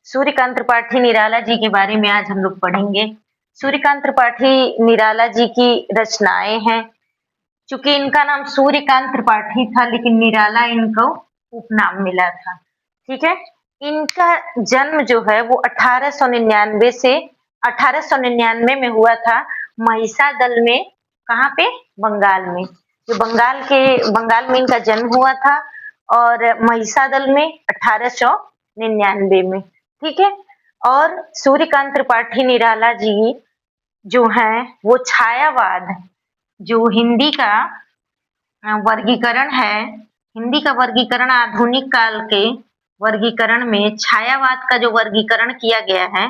सूर्यकांत त्रिपाठी निराला जी के बारे में आज हम लोग पढ़ेंगे। सूर्यकांत त्रिपाठी निराला जी की रचनाएं हैं। चूंकि इनका नाम सूर्यकांत त्रिपाठी था, लेकिन निराला इनको उपनाम मिला था। ठीक है। इनका जन्म जो है वो 1899 से 1899 में हुआ था, महिसादल में। कहाँ पे? बंगाल में। जो बंगाल में इनका जन्म हुआ था और महिसादल में 1899 में। ठीक है। और सूर्यकांत त्रिपाठी निराला जी जो हैं वो छायावाद, जो हिंदी का वर्गीकरण है, हिंदी का वर्गीकरण आधुनिक काल के वर्गीकरण में छायावाद का जो वर्गीकरण किया गया है,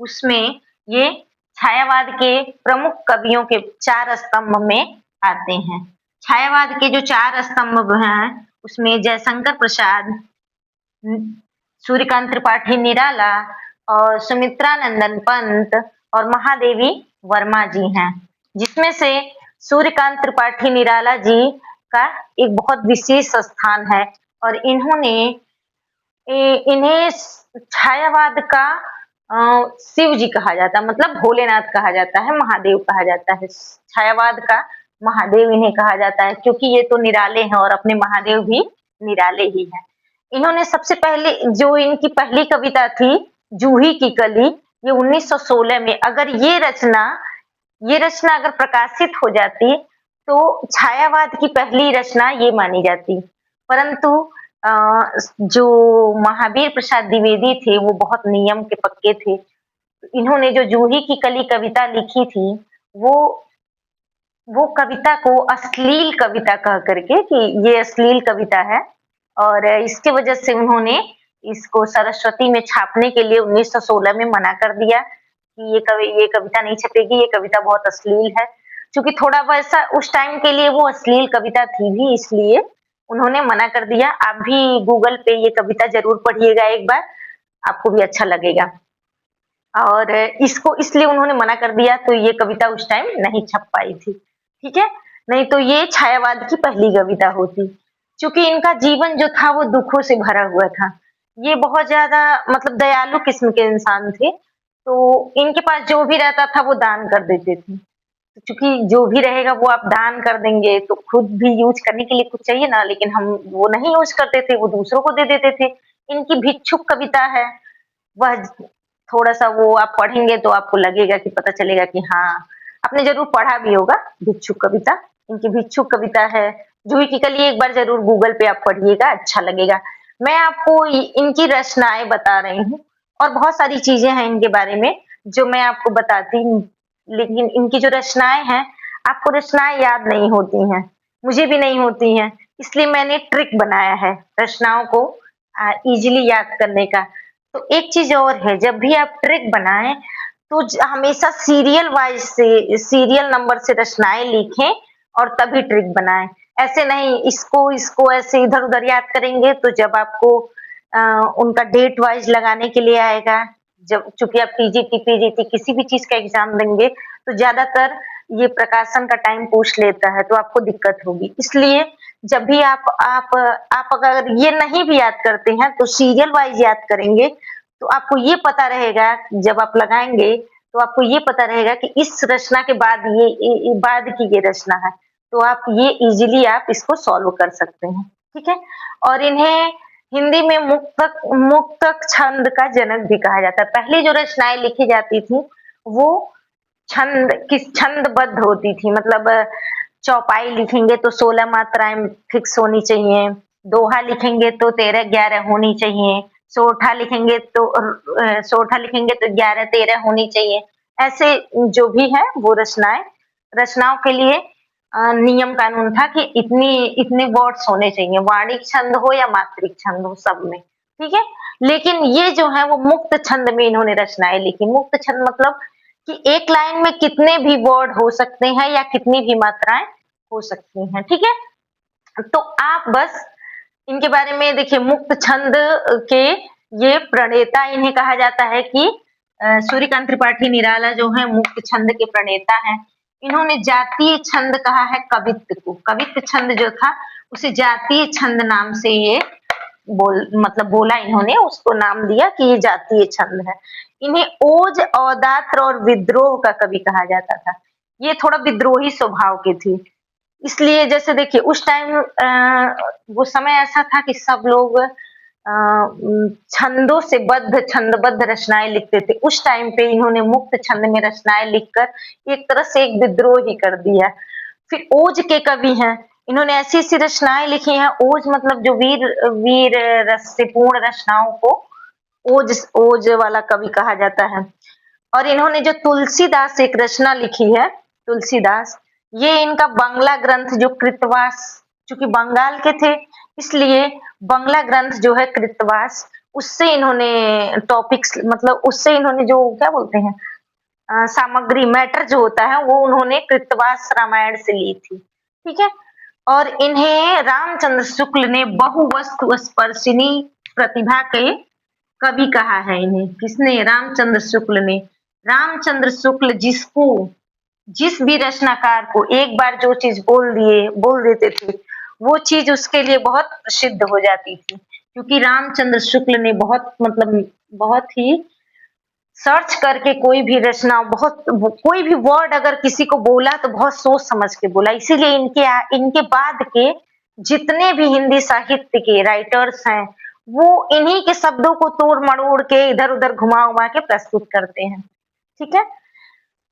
उसमें ये छायावाद के प्रमुख कवियों के 4 स्तंभ में आते हैं। छायावाद के जो 4 स्तंभ हैं, उसमें जयशंकर प्रसाद, सूर्यकांत त्रिपाठी निराला और सुमित्रा नंदन पंत और महादेवी वर्मा जी हैं। जिसमें से सूर्यकांत त्रिपाठी निराला जी का एक बहुत विशेष स्थान है और इन्हें छायावाद का शिव जी कहा जाता है, मतलब भोलेनाथ कहा जाता है, महादेव कहा जाता है। छायावाद का महादेव इन्हें कहा जाता है, क्योंकि ये तो निराले हैं और अपने महादेव भी निराले ही हैं। इन्होंने सबसे पहले जो इनकी पहली कविता थी, जूही की कली, ये 1916 में, अगर ये रचना अगर प्रकाशित हो जाती तो छायावाद की पहली रचना ये मानी जाती। परंतु जो महावीर प्रसाद द्विवेदी थे वो बहुत नियम के पक्के थे। इन्होंने जो जूही की कली कविता लिखी थी, वो कविता को अश्लील कविता कह करके कि ये अश्लील कविता है, और इसकी वजह से उन्होंने इसको सरस्वती में छापने के लिए 1916 में मना कर दिया कि ये कविता नहीं छपेगी, ये कविता बहुत अश्लील है। क्योंकि थोड़ा वैसा उस टाइम के लिए वो अश्लील कविता थी भी, इसलिए उन्होंने मना कर दिया। आप भी गूगल पे ये कविता जरूर पढ़िएगा एक बार, आपको भी अच्छा लगेगा। और इसको इसलिए उन्होंने मना कर दिया, तो ये कविता उस टाइम नहीं छप पाई थी। ठीक है। नहीं तो ये छायावाद की पहली कविता होती। चूंकि इनका जीवन जो था वो दुखों से भरा हुआ था। ये बहुत ज्यादा मतलब दयालु किस्म के इंसान थे, तो इनके पास जो भी रहता था वो दान कर देते थे। चूंकि जो भी रहेगा वो आप दान कर देंगे तो खुद भी यूज करने के लिए कुछ चाहिए ना, लेकिन हम वो नहीं यूज करते थे, वो दूसरों को दे देते थे। इनकी भिक्षुक कविता है, वह थोड़ा-सा वो आप पढ़ेंगे तो आपको लगेगा कि पता चलेगा कि हाँ, आपने ज़रूर पढ़ा भी होगा भिक्षुक कविता। इनकी भिक्षुक कविता है। जूही की कली एक बार ज़रूर गूगल पे आप पढ़िएगा, अच्छा लगेगा। मैं आपको इनकी रचनाएँ बता रही हूँ और बहुत सारी चीज़ें हैं इनके बारे में जो मैं आपको बताती हूँ, लेकिन इनकी जो रचनाएँ हैं, आपको रचनाएँ याद नहीं होती हैं, मुझे भी नहीं होती हैं, इसलिए मैंने ट्रिक बनाया है रचनाओं को ईज़िली याद करने का। तो एक चीज और है, जब भी आप ट्रिक बनाएं तो हमेशा सीरियल वाइज से, सीरियल नंबर से रचनाएं लिखें और तभी ट्रिक बनाएं। ऐसे नहीं इसको इसको ऐसे इधर उधर याद करेंगे तो जब आपको उनका डेट वाइज लगाने के लिए आएगा, जब चूंकि आप टीजीटी पीजीटी किसी भी चीज का एग्जाम देंगे तो ज्यादातर ये प्रकाशन का टाइम पूछ लेता है, तो आपको दिक्कत होगी। इसलिए जब भी आप अगर ये नहीं भी याद करते हैं तो सीरियल वाइज याद करेंगे, तो आपको ये पता रहेगा, जब आप लगाएंगे तो आपको ये पता रहेगा कि इस रचना के बाद ये बाद की ये रचना है, तो आप ये इजीली आप इसको सॉल्व कर सकते हैं। ठीक है। और इन्हें हिंदी में मुक्तक छंद का जनक भी कहा जाता है। पहली जो रचनाएं लिखी जाती थी वो छंदबद्ध होती थी, मतलब चौपाई लिखेंगे तो 16 मात्राएं फिक्स होनी चाहिए, दोहा लिखेंगे तो 13-11 होनी चाहिए, सोठा लिखेंगे तो 11-13 होनी चाहिए। ऐसे जो भी है वो रचनाओं के लिए नियम कानून था कि इतने वर्ड्स होने चाहिए, वाणिक छंद हो या मात्रिक छंद हो, सब में। ठीक है। लेकिन ये जो है वो मुक्त छंद में इन्होंने रचनाएं लिखी। मुक्त छंद मतलब कि एक लाइन में कितने भी वर्ड हो सकते हैं या कितनी भी मात्राएं हो सकती हैं। ठीक है। तो आप बस इनके बारे में देखिए, मुक्त छंद के ये प्रणेता इन्हें कहा जाता है कि सूर्यकांत त्रिपाठी निराला जो है मुक्त छंद के प्रणेता हैं। इन्होंने जातीय छंद कहा है कवित्व को। कवित्व छंद जो था उसे जातीय छंद नाम से ये मतलब बोला इन्होंने, उसको नाम दिया कि ये जातीय छंद है। इन्हें ओज, औदात्र और विद्रोह का कवि कहा जाता था। ये थोड़ा विद्रोही स्वभाव के थे। इसलिए जैसे देखिए उस टाइम वो समय ऐसा था कि सब लोग छंदों से छंदबद्ध रचनाएँ लिखते थे। उस टाइम पे इन्होंने मुक्त छंद में रचनाएँ लिखकर एक तरह से एक विद्रोह ही कर दिया। फिर ओज के कवि हैं। इन्होंने ऐसी-ऐसी रचनाएँ लिखी हैं, ओज मतलब जो वीर वीर रस से पूर्ण रचनाओं को ओज ओज वाला कवि कहा जाता है। और इन्होंने जो तुलसीदास एक रचना लिखी है, तुलसीदास, ये इनका बांग्ला ग्रंथ जो कृतवास, चूँकि बंगाल के थे, इसलिए बांग्ला ग्रंथ जो है कृतवास, उससे इन्होंने टॉपिक्स मतलब उससे इन्होंने जो क्या बोलते हैं सामग्री मैटर जो होता है वो उन्होंने कृतवास रामायण से ली थी, ठीक है? और इन्हें रामचंद्र शुक्ल ने बहुवस्तु स्पर्शिनी प्रतिभा के कवि कहा है इन्हें। किसने? रामचंद्र शुक्ल ने। रामचंद्र शुक्ल जिस भी रचनाकार को एक बार जो चीज़ बोल देते थे, वो चीज़ उसके लिए बहुत प्रसिद्ध हो जाती थी। क्योंकि रामचंद्र शुक्ल ने बहुत मतलब बहुत ही सर्च करके कोई भी रचना कोई भी वर्ड अगर किसी को बोला तो बहुत सोच समझ के बोला। इसीलिए इनके बाद के जितने भी हिंदी साहित्य के राइटर्स हैं, वो इन्हीं के शब्दों को तोड़-मड़ोड़ के इधर-उधर घुमा-वुमा के प्रस्तुत करते हैं। ठीक है?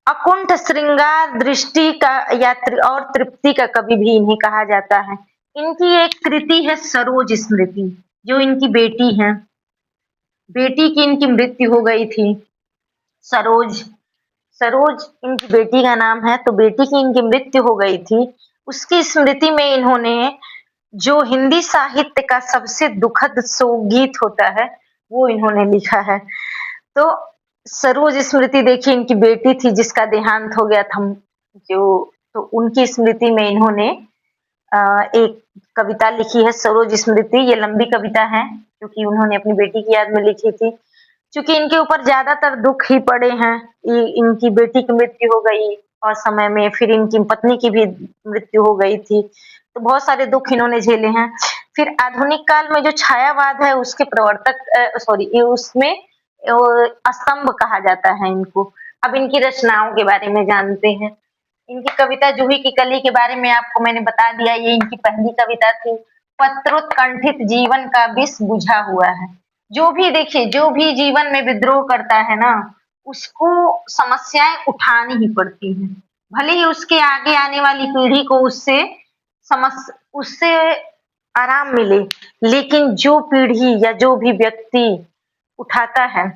अकुंठ श्रृंगार दृष्टि का या और तृप्ति का कवि भी इन्हें कहा जाता है। इनकी एक कृति है सरोज स्मृति, जो इनकी बेटी हैं। बेटी की इनकी मृत्यु हो गई थी। सरोज सरोज इनकी बेटी का नाम है, तो बेटी की इनकी मृत्यु हो गई थी। उसकी स्मृति में इन्होंने जो हिंदी साहित्य का सबसे दुखद शोक होता है, वो इन्होंने लिखा है। तो सरोज स्मृति देखिए इनकी बेटी थी जिसका देहांत हो गया था जो तो उनकी स्मृति में इन्होंने एक कविता लिखी है सरोज स्मृति। ये लंबी कविता है क्योंकि उन्होंने अपनी बेटी की याद में लिखी थी। चूँकि इनके ऊपर ज़्यादातर दुःख ही पड़े हैं। इनकी बेटी की मृत्यु हो गई और समय में फिर इनकी पत्नी की भी मृत्यु हो गई थी। तो बहुत सारे दुःख इन्होंने झेले हैं। फिर आधुनिक काल में जो छायावाद है उसके प्रवर्तक ये उसमें स्तंभ कहा जाता है इनको। अब इनकी रचनाओं के बारे में जानते हैं। इनकी कविता जूही की कली के बारे में आपको मैंने बता दिया, ये इनकी पहली कविता थी। पत्रोत्कंठित जीवन का विष बुझा हुआ है। जो भी देखिए, जो भी जीवन में विद्रोह करता है ना, उसको समस्याएँ उठानी ही पड़ती हैं। भले ही उसके आगे आने वाली पीढ़ी को उससे आराम मिले, लेकिन जो पीढ़ी या जो भी व्यक्ति उठाता है